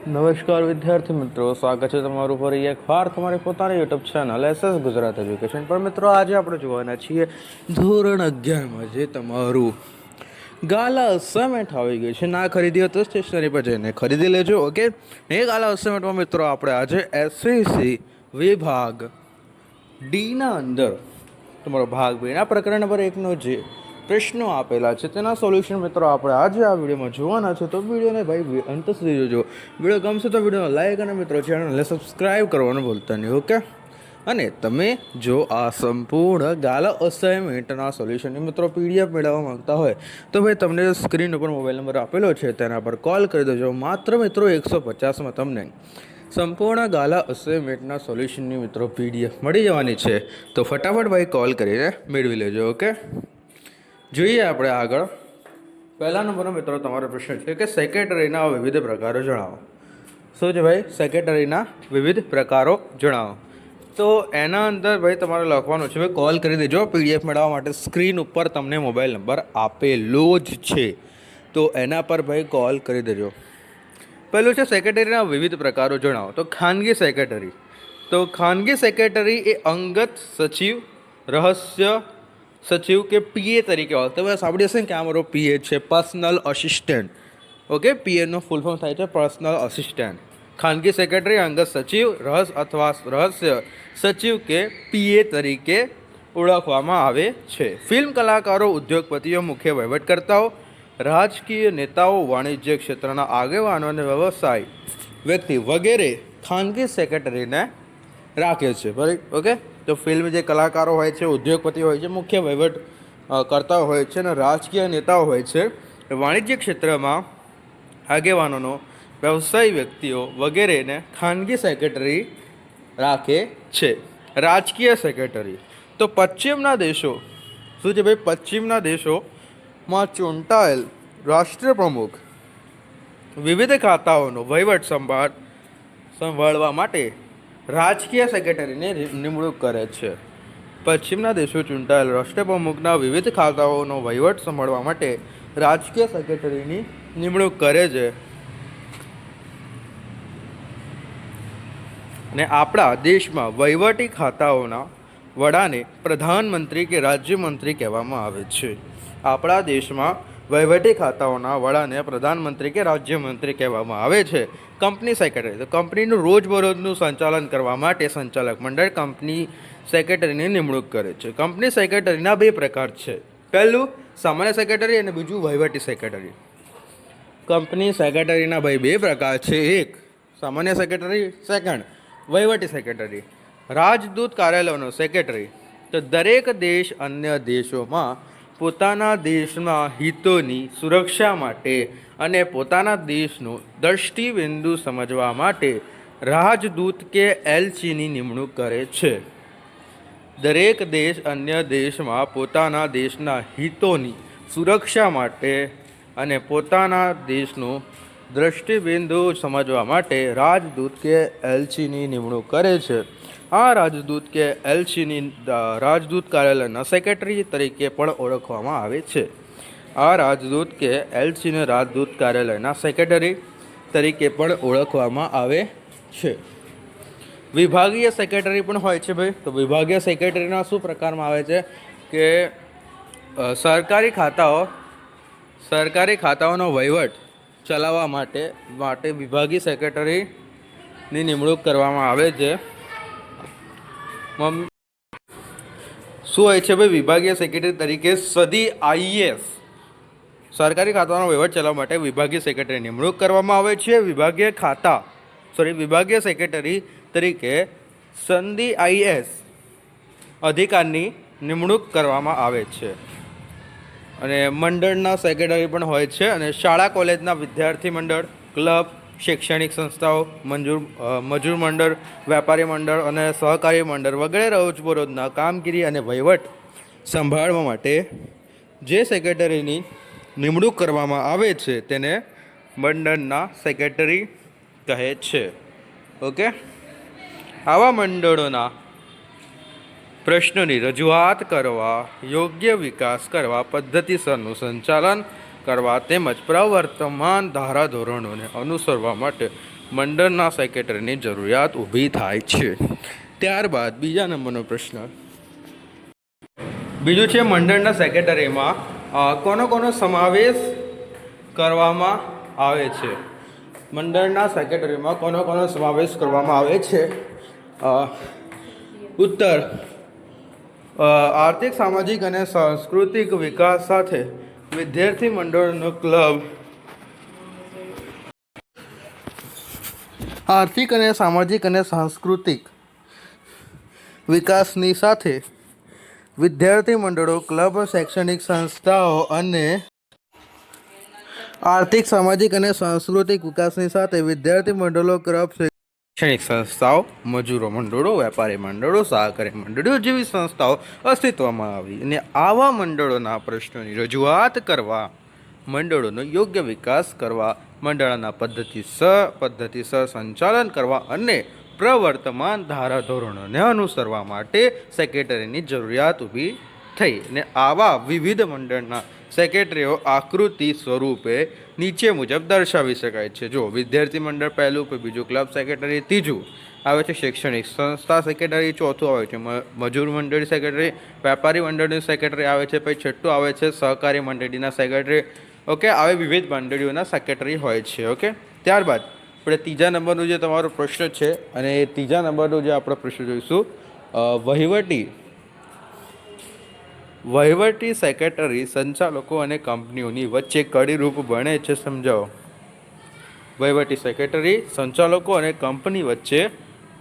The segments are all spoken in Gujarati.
નમસ્કાર વિદ્યાર્થી મિત્રો, સ્વાગત છે તમારું ફરી એકવાર તમારી પોતાની YouTube channel SS Gujarat education પર. મિત્રો આજે આપણે જોવાના છીએ ધોરણ 11માં જે તમારું ગાલા અસાઇનમેન્ટ આવી ગયું છે. ના ખરીદી હોય તો સ્ટેશનરી પર જઈને ખરીદી લેજો. ઓકે, એ ગાલા અસાઇનમેન્ટમાં મિત્રો આપણે આજે SCC વિભાગ ડીના અંદર તમારો ભાગ બેના પ્રકરણ નંબર 1નો જે પ્રશ્નો આપેલા છે તેના સોલ્યુશન મિત્રો આપણે આજે આ વિડીયોમાં જોવાના છે. તો વિડીયોને ભાઈ અંત સુધી જોજો. વિડીયો ગમશે તો વિડીયોને લાઈક અને મિત્રો ચેનલને સબસ્ક્રાઈબ કરવાનું ભૂલતા નહીં. ઓકે, અને તમે જો આ સંપૂર્ણ ગાલા અસાઇનમેન્ટના સોલ્યુશનની મિત્રો PDF મેળવવા માંગતા હોય તો ભાઈ તમને સ્ક્રીન ઉપર મોબાઈલ નંબર આપેલો છે તેના પર કોલ કરી દેજો. માત્ર મિત્રો 150માં તમને સંપૂર્ણ ગાલા અસાઇનમેન્ટના સોલ્યુશનની મિત્રો PDF મળી જવાની છે. તો ફટાફટ ભાઈ કોલ કરીને મેળવી લેજો. ઓકે, જોઈએ આપણે આગળ. પહેલા નંબરનો મિત્રો તમારો પ્રશ્ન છે કે સેક્રેટરીના વિવિધ પ્રકારો જણાવો. શું છે ભાઈ? સેક્રેટરીના વિવિધ પ્રકારો જણાવો. તો એના અંદર ભાઈ તમારે લખવાનું છે, ભાઈ કોલ કરી દેજો. PDF મેળવવા માટે સ્ક્રીન ઉપર તમને મોબાઈલ નંબર આપેલો જ છે, તો એના પર ભાઈ કોલ કરી દેજો. પહેલું છે સેક્રેટરીના વિવિધ પ્રકારો જણાવો. તો ખાનગી સેક્રેટરી. તો ખાનગી સેક્રેટરી એ અંગત સચિવ, રહસ્ય સચિવ કે PA તરીકે હોય. તમે સાંભળી હશે ને કે આ મારો PA છે, પર્સનલ અસિસ્ટન્ટ. ઓકે, PAનો ફૂલ ફોર્મ થાય છે પર્સનલ અસિસ્ટન્ટ. ખાનગી સેક્રેટરી અંગત સચિવ, રહસ્ય સચિવ કે PA તરીકે ઓળખવામાં આવે છે. ફિલ્મ કલાકારો, ઉદ્યોગપતિઓ, મુખ્ય વહીવટકર્તાઓ, રાજકીય નેતાઓ, વાણિજ્ય ક્ષેત્રના આગેવાનો અને વ્યવસાય વ્યક્તિ વગેરે ખાનગી સેક્રેટરીને રાખે છે. બરાબર. ઓકે, તો ફિલ્મ જે કલાકારો હોય છે, ઉદ્યોગપતિ હોય છે, મુખ્ય વહીવટ કરતા હોય છે અને રાજકીય નેતાઓ હોય છે, વાણિજ્ય ક્ષેત્રમાં આગેવાનોનો, વ્યવસાયી વ્યક્તિઓ વગેરેને ખાનગી સેક્રેટરી રાખે છે. રાજકીય સેક્રેટરી. તો પશ્ચિમના દેશો, શું છે ભાઈ? પશ્ચિમના દેશોમાં ચૂંટાયેલ રાષ્ટ્રપ્રમુખ વિવિધ ખાતાઓનો વહીવટ સંભાળવા માટે રાજકીય સેક્રેટરીને નિમણૂક કરે છે. પશ્ચિમના દેશો ચૂંટાયેલ રાષ્ટ્રપ્રમુખના વિવિધ ખાતાઓનો વહીવટ સંભાળવા માટે રાજકીય સેક્રેટરીની નિમણૂક કરે છે. અને આપણા દેશમાં વહીવટી ખાતાઓના વડાને પ્રધાનમંત્રી કે રાજ્યમંત્રી કહેવામાં આવે છે. આપણા દેશમાં વહીવટી ખાતાઓના વડાને પ્રધાનમંત્રી કે રાજ્યમંત્રી કહેવામાં આવે છે. Company secretary. તો કંપનીનું રોજબરોજનું સંચાલન કરવા માટે સંચાલક મંડળ કંપની સેક્રેટરીની નિમણૂક કરે છે. કંપની સેક્રેટરીના 2 પ્રકાર છે. પહેલું સામાન્ય સેક્રેટરી અને બીજું વહીવટી સેક્રેટરી. કંપની સેક્રેટરીના ભાઈ 2 પ્રકાર છે. એક સામાન્ય સેક્રેટરી, સેકન્ડ વહીવટી સેક્રેટરી. રાજદૂત કાર્યાલયનો સેક્રેટરી. તો દરેક દેશ અન્ય દેશોમાં પોતાના દેશના હિતોની સુરક્ષા માટે અને પોતાના દેશનું દ્રષ્ટિબિંદુ સમજવા માટે રાજદૂત કે એલચીની નિમણૂક કરે છે. દરેક દેશ અન્ય દેશમાં પોતાના દેશના હિતોની સુરક્ષા માટે અને પોતાના દેશનું દ્રષ્ટિબિંદુ સમજવા માટે રાજદૂત કે એલચીની નિમણૂક કરે છે. આ રાજદૂત કે એલચીની રાજદૂત કાર્યાલયના સેક્રેટરી તરીકે પણ ઓળખવામાં આવે છે. આ રાજદૂત કે એલચીને રાજદૂત કાર્યાલયના સેક્રેટરી તરીકે પણ ઓળખવામાં આવે છે. વિભાગીય સેક્રેટરી પણ હોય છે ભાઈ. તો વિભાગીય સેક્રેટરીના શું પ્રકારમાં આવે છે કે સરકારી ખાતાઓનો વહીવટ ચલાવવા માટે વિભાગીય સેક્રેટરીની નિમણૂક કરવામાં આવે છે. શું હોય છે ભાઈ? વિભાગીય સેક્રેટરી તરીકે સદી IAS સરકારી ખાતાનો વહીવટ ચલાવવા માટે વિભાગીય સેક્રેટરી નિમણૂક કરવામાં આવે છે. વિભાગીય સેક્રેટરી તરીકે સદી IAS અધિકારની નિમણૂક કરવામાં આવે છે. અને મંડળના સેક્રેટરી પણ હોય છે. અને શાળા કોલેજના વિદ્યાર્થી મંડળ, ક્લબ, શૈક્ષણિક સંસ્થાઓ, મજૂર મંડળ, વેપારી મંડળ અને સહકારી મંડળ વગેરે રોજબરોજના કામગીરી અને વહીવટ સંભાળવા માટે જે સેક્રેટરીની નિમણૂક કરવામાં આવે છે તેને મંડળના સેક્રેટરી કહે છે. ઓકે, આવા મંડળોના પ્રશ્નોની રજૂઆત કરવા, યોગ્ય વિકાસ કરવા, પદ્ધતિસરનું સંચાલન કરવા તેમજ પ્રવર્તમાન ધારાધોરણોને અનુસરવા માટે મંડળના સેક્રેટરીની જરૂરિયાત ઊભી થાય છે. ત્યારબાદ બીજા નંબરનો પ્રશ્ન બીજું છે, મંડળના સેક્રેટરીમાં કોનો સમાવેશ કરવામાં આવે છે? મંડળના સેક્રેટરીમાં કોનો સમાવેશ કરવામાં આવે છે? ઉત્તર, આર્થિક, સામાજિક અને સાંસ્કૃતિક વિકાસ સાથે વિદ્યાર્થી મંડળનો ક્લબ આર્થિક અને સામાજિક અને સાંસ્કૃતિક વિકાસની સાથે વિદ્યાર્થી મંડળો, ક્લબ, શૈક્ષણિક સંસ્થાઓ અને આર્થિક, સામાજિક અને સાંસ્કૃતિક વિકાસની સાથે વિદ્યાર્થી મંડળો, ક્લબ, શૈક્ષણિક સંસ્થાઓ, મજૂરો મંડળો, વેપારી મંડળો, સહકારી મંડળો જેવી સંસ્થાઓ અસ્તિત્વમાં આવી અને આવા મંડળોના પ્રશ્નોની રજૂઆત કરવા, મંડળોનો યોગ્ય વિકાસ કરવા, મંડળના પદ્ધતિસર સંચાલન કરવા અને પ્રવર્તમાન ધારાધોરણોને અનુસરવા માટે સેક્રેટરીની જરૂરિયાત ઊભી થઈ અને આવા વિવિધ મંડળના સેક્રેટરીઓ આકૃતિ સ્વરૂપે નીચે મુજબ દર્શાવી શકાય છે. જો વિદ્યાર્થી મંડળ પહેલું, બીજું ક્લબ સેક્રેટરી, ત્રીજું આવે છે શૈક્ષણિક સંસ્થા સેક્રેટરી, ચોથું આવે છે મજૂર મંડળી સેક્રેટરી, વેપારી મંડળની સેક્રેટરી આવે છે, પછી છઠ્ઠું આવે છે સહકારી મંડળીના સેક્રેટરી. ઓકે, આવી વિવિધ મંડળીઓના સેક્રેટરી હોય છે. ઓકે, ત્યારબાદ આપણે ત્રીજા નંબરનો જે તમારો પ્રશ્ન છે અને એ ત્રીજા નંબરનો જે આપણે પ્રશ્ન જોઈશું, વહીવટી સેક્રેટરી સંચાલકો અને કંપનીઓની વચ્ચે કડીરૂપ બને છે, સમજાવો. વહીવટી સેક્રેટરી સંચાલકો અને કંપની વચ્ચે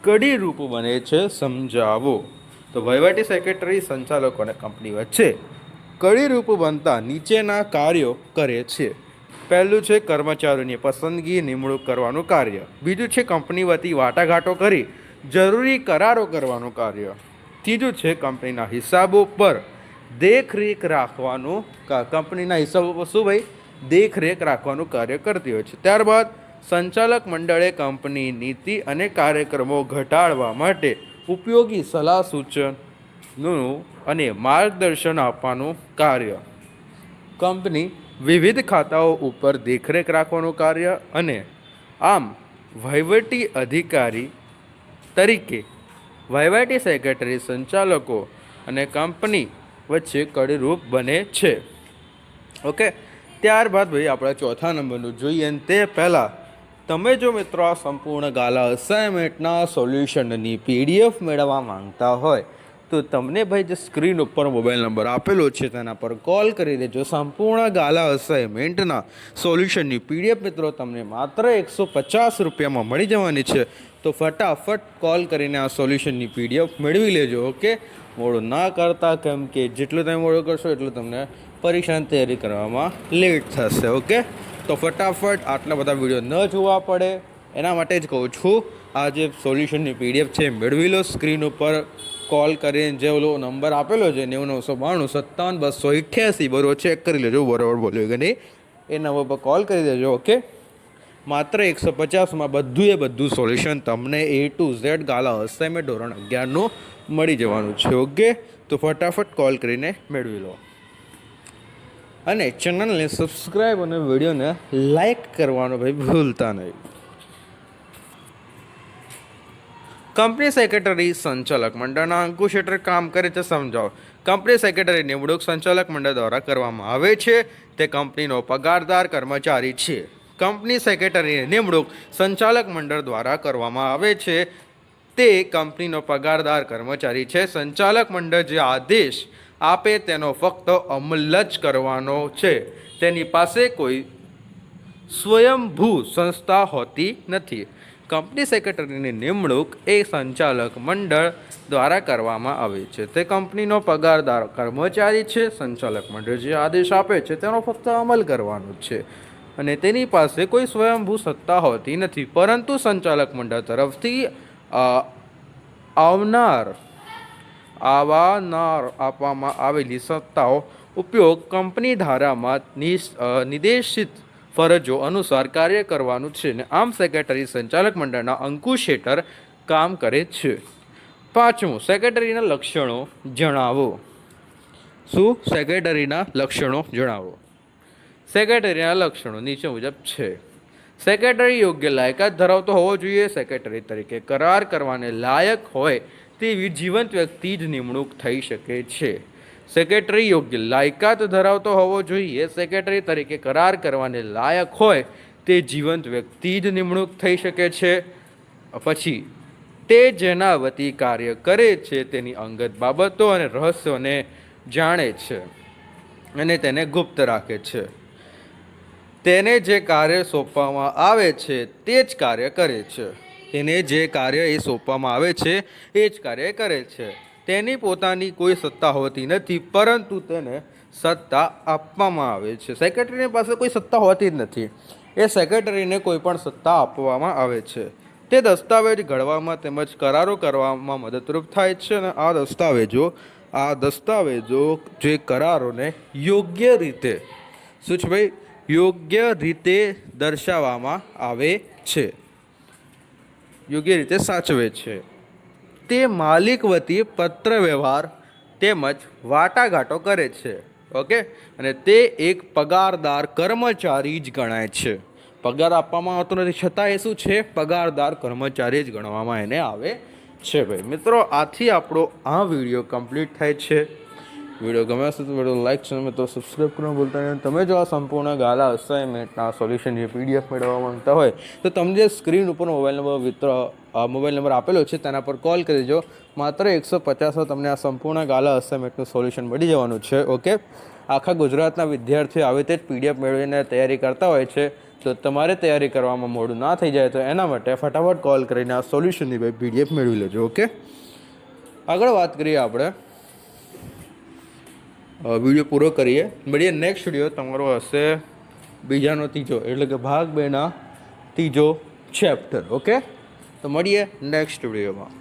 કડીરૂપ બને છે, સમજાવો. તો વહીવટી સેક્રેટરી સંચાલકો અને કંપની વચ્ચે કડીરૂપ બનતા નીચેના કાર્યો કરે છે. પહેલું છે કર્મચારીઓની પસંદગી, નિમણૂક કરવાનું કાર્ય. બીજું છે કંપની વતી વાટાઘાટો કરી જરૂરી કરારો કરવાનું કાર્ય. ત્રીજું છે કંપનીના હિસાબો પર દેખરેખ રાખવાનું, કંપનીના હિસાબો પર શું ભાઈ? દેખરેખ રાખવાનું કાર્ય કરતી હોય છે. ત્યારબાદ સંચાલક મંડળે કંપની નીતિ અને કાર્યક્રમો ઘટાડવા માટે ઉપયોગી સલાહ સૂચનનું અને માર્ગદર્શન આપવાનું કાર્ય. કંપની વિવિધ ખાતાઓ ઉપર દેખરેખ રાખવાનું કાર્ય અને આમ વહીવટી અધિકારી તરીકે વહીવટી સેક્રેટરી સંચાલકો અને કંપની વચ્ચે કડીરૂપ બને છે. ઓકે, ત્યારબાદ ભાઈ આપણે ચોથા નંબરનું જોઈએ અને તે પહેલાં તમે જો મિત્રો આ સંપૂર્ણ ગાલા અસાઇનમેન્ટના સોલ્યુશનની PDF મેળવવા માંગતા હોય તો તમને ભાઈ જે સ્ક્રીન ઉપર મોબાઈલ નંબર આપેલો છે તેના પર કોલ કરી દેજો. સંપૂર્ણ ગાલા અસાઇનમેન્ટના સોલ્યુશનની PDF મિત્રો તમને માત્ર 150 રૂપિયામાં મળી જવાની છે. તો ફટાફટ કોલ કરીને આ સોલ્યુશનની PDF મેળવી લેજો. ઓકે, મોડું ના કરતા, કેમ કે જેટલું તમે મોડું કરશો એટલું તમને પરીક્ષાની તૈયારી કરવામાં લેટ થશે. ઓકે, તો ફટાફટ આટલા બધા વિડીયો ન જોવા પડે એના માટે જ કહું છું, આ જે સોલ્યુશનની PDF છે મેળવી લો. સ્ક્રીન ઉપર કોલ કરીને જે ઓલો નંબર આપેલો છે 9992572288 બરોબર ચેક કરી લેજો બરાબર બોલ્યો કે નહીં, એ નંબર પર કોલ કરી દેજો. ઓકે, માત્ર 150માં બધું સોલ્યુશન તમને A to Z Gala assignment ધોરણ 11નું મળી જવાનું છે. ઓકે, તો ફટાફટ કોલ કરીને મેળવી લો અને ચેનલને સબસ્ક્રાઈબ અને વિડીયોને લાઈક કરવાનું ભાઈ ભૂલતા નહીં. કંપની સેક્રેટરી સંચાલક મંડળના અંકુશ હેઠળ કામ કરે છે, સમજાવો. કંપની સેક્રેટરી નિમણૂક સંચાલક મંડળ દ્વારા કરવામાં આવે છે. તે કંપનીનો પગારદાર કર્મચારી છે. કંપની સેક્રેટરીની નિમણૂક સંચાલક મંડળ દ્વારા કરવામાં આવે છે. તે કંપનીનો પગારદાર કર્મચારી છે. સંચાલક મંડળ જે આદેશ આપે તેનો ફક્ત અમલ જ કરવાનો છે. તેની પાસે કોઈ સ્વયંભૂ સંસ્થા હોતી નથી. કંપની સેક્રેટરીની નિમણૂક એ સંચાલક મંડળ દ્વારા કરવામાં આવે છે. તે કંપનીનો પગારદાર કર્મચારી છે. સંચાલક મંડળ જે આદેશ આપે છે તેનો ફક્ત અમલ કરવાનો છે અને તેની પાસે કોઈ સ્વયંભૂ સત્તા હોતી નથી, પરંતુ સંચાલક મંડળ તરફથી આપવામાં આવેલી સત્તાઓ ઉપયોગ કંપની ધારામાં નિર્દેશિત ફરજો અનુસાર કાર્ય કરવાનું છે અને આમ સેક્રેટરી સંચાલક મંડળના અંકુશ હેઠળ કામ કરે છે. પાંચમું, સેક્રેટરીના લક્ષણો જણાવો. શું? સેક્રેટરીના લક્ષણો જણાવો. સેક્રેટરીના લક્ષણો નીચે મુજબ છે. સેક્રેટરી યોગ્ય લાયકાત ધરાવતો હોવો જોઈએ. સેક્રેટરી તરીકે કરાર કરવાને લાયક હોય તેવી જીવંત વ્યક્તિ જ નિમણૂક થઈ શકે છે. સેક્રેટરી યોગ્ય લાયકાત ધરાવતો હોવો જોઈએ. સેક્રેટરી તરીકે કરાર કરવાને લાયક હોય તે જીવંત વ્યક્તિ જ નિમણૂક થઈ શકે છે. પછી તે જેના વતી કાર્ય કરે છે તેની અંગત બાબતો અને રહસ્યોને જાણે છે અને તેને ગુપ્ત રાખે છે. તેને જે કાર્ય સોંપવામાં આવે છે તે જ કાર્ય કરે છે. તેને જે કાર્ય એ સોંપવામાં આવે છે એ જ કાર્ય કરે છે. તેની પોતાની કોઈ સત્તા હોતી નથી, પરંતુ તેને સત્તા આપવામાં આવે છે. સેક્રેટરીની પાસે કોઈ સત્તા હોતી જ નથી, એ સેક્રેટરીને કોઈ પણ સત્તા આપવામાં આવે છે. તે દસ્તાવેજ ઘડવામાં તેમજ કરારો કરવામાં મદદરૂપ થાય છે અને આ દસ્તાવેજો જે કરારોને યોગ્ય રીતે શું છે ભાઈ યોગ્ય રીતે દર્શાવવામાં આવે છે, યોગ્ય રીતે સાચવે છે. તે માલિક વતી પત્ર વ્યવહાર તેમજ વાટાઘાટો કરે છે. ઓકે, અને તે એક પગારદાર કર્મચારી જ ગણાય છે. પગાર આપવામાં આવતો નથી, છતાં એ શું છે? પગારદાર કર્મચારી જ ગણવામાં એને આવે છે. ભાઈ મિત્રો, આથી આપણો આ વિડીયો કમ્પ્લીટ થાય છે. વિડીયો ગમે હશે તો વિડીયો લાઈક છે મિત્રો, સબસ્ક્રાઈબ કરવાનું ભૂલતા નહીં. તમે જો આ સંપૂર્ણ ગાલા અસાઇનમેન્ટના સોલ્યુશન જે PDF મેળવવા માંગતા હોય તો તમને સ્ક્રીન ઉપર મોબાઈલ નંબર આપેલો છે તેના પર કોલ કરી દેજો. માત્ર 150 તમને આ સંપૂર્ણ ગાલા અસાઇનમેન્ટનું સોલ્યુશન મળી જવાનું છે. ઓકે, આખા ગુજરાતના વિદ્યાર્થીઓ આવી રીતે જ PDF મેળવીને તૈયારી કરતા હોય છે, તો તમારે તૈયારી કરવામાં મોડું ના થઈ જાય તો એના માટે ફટાફટ કોલ કરીને આ સોલ્યુશનની PDF મેળવી લેજો. ઓકે, આગળ વાત કરીએ આપણે, વિડીયો પૂરો કરીએ. મળીએ નેક્સ્ટ વિડીયો, તમારો હશે બીજાનો ત્રીજો, એટલે કે ભાગ 2ના ત્રીજો ચેપ્ટર. ઓકે, તો મળીએ નેક્સ્ટ વિડીયોમાં.